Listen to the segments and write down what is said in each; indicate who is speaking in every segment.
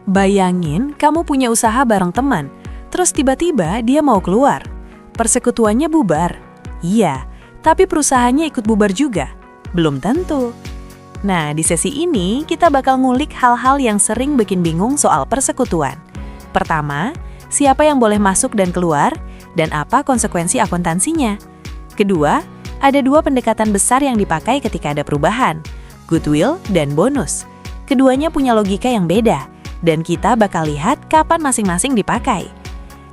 Speaker 1: Bayangin kamu punya usaha bareng teman, terus tiba-tiba dia mau keluar. Persekutuannya bubar. Iya, tapi perusahaannya ikut bubar juga. Belum tentu. Nah, di sesi ini kita bakal ngulik hal-hal yang sering bikin bingung soal persekutuan. Pertama, siapa yang boleh masuk dan keluar, dan apa konsekuensi akuntansinya. Kedua, ada dua pendekatan besar yang dipakai ketika ada perubahan, goodwill dan bonus. Keduanya punya logika yang beda, dan kita bakal lihat kapan masing-masing dipakai.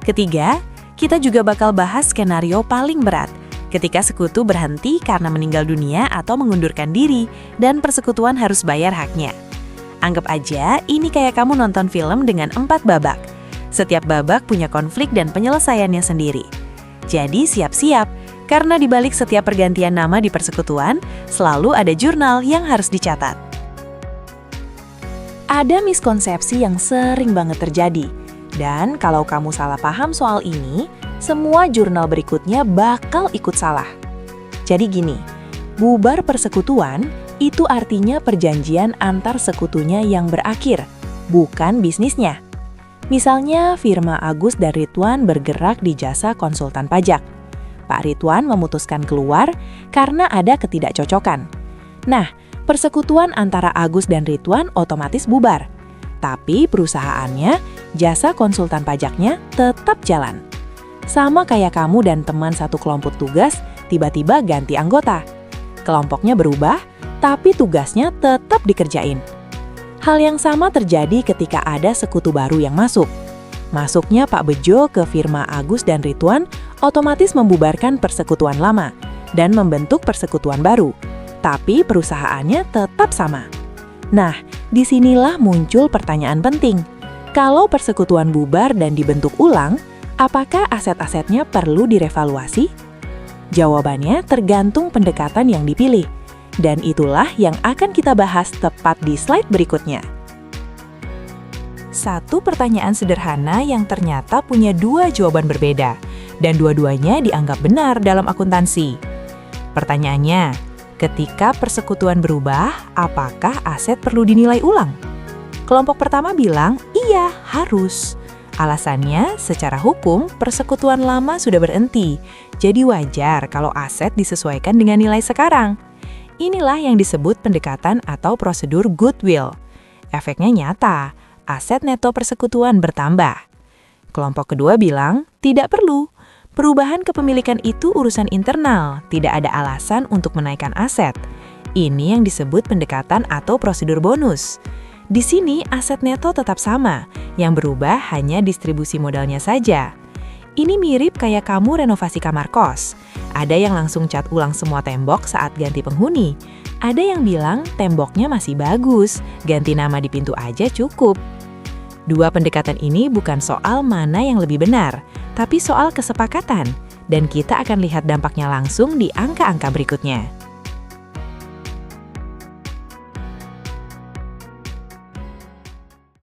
Speaker 1: Ketiga, kita juga bakal bahas skenario paling berat, ketika sekutu berhenti karena meninggal dunia atau mengundurkan diri, dan persekutuan harus bayar haknya. Anggap aja ini kayak kamu nonton film dengan 4 babak. Setiap babak punya konflik dan penyelesaiannya sendiri. Jadi siap-siap, karena di balik setiap pergantian nama di persekutuan, selalu ada jurnal yang harus dicatat. Ada miskonsepsi yang sering banget terjadi. Dan kalau kamu salah paham soal ini, semua jurnal berikutnya bakal ikut salah. Jadi gini, bubar persekutuan itu artinya perjanjian antar sekutunya yang berakhir, bukan bisnisnya. Misalnya firma Agus dan Ridwan bergerak di jasa konsultan pajak. Pak Ridwan memutuskan keluar karena ada ketidakcocokan. Nah, persekutuan antara Agus dan Ridwan otomatis bubar. Tapi perusahaannya, jasa konsultan pajaknya tetap jalan. Sama kayak kamu dan teman satu kelompok tugas tiba-tiba ganti anggota. Kelompoknya berubah, tapi tugasnya tetap dikerjain. Hal yang sama terjadi ketika ada sekutu baru yang masuk. Masuknya Pak Bejo ke firma Agus dan Ridwan otomatis membubarkan persekutuan lama dan membentuk persekutuan baru. Tapi perusahaannya tetap sama. Nah, disinilah muncul pertanyaan penting. Kalau persekutuan bubar dan dibentuk ulang, apakah aset-asetnya perlu direvaluasi? Jawabannya tergantung pendekatan yang dipilih. Dan itulah yang akan kita bahas tepat di slide berikutnya. Satu pertanyaan sederhana yang ternyata punya dua jawaban berbeda, dan dua-duanya dianggap benar dalam akuntansi. Pertanyaannya, ketika persekutuan berubah, apakah aset perlu dinilai ulang? Kelompok pertama bilang, iya, harus. Alasannya, secara hukum, persekutuan lama sudah berhenti. Jadi wajar kalau aset disesuaikan dengan nilai sekarang. Inilah yang disebut pendekatan atau prosedur goodwill. Efeknya nyata, aset neto persekutuan bertambah. Kelompok kedua bilang, tidak perlu. Perubahan kepemilikan itu urusan internal, tidak ada alasan untuk menaikkan aset. Ini yang disebut pendekatan atau prosedur bonus. Di sini aset neto tetap sama, yang berubah hanya distribusi modalnya saja. Ini mirip kayak kamu renovasi kamar kos. Ada yang langsung cat ulang semua tembok saat ganti penghuni. Ada yang bilang temboknya masih bagus, ganti nama di pintu aja cukup. Dua pendekatan ini bukan soal mana yang lebih benar, tapi soal kesepakatan. Dan kita akan lihat dampaknya langsung di angka-angka berikutnya.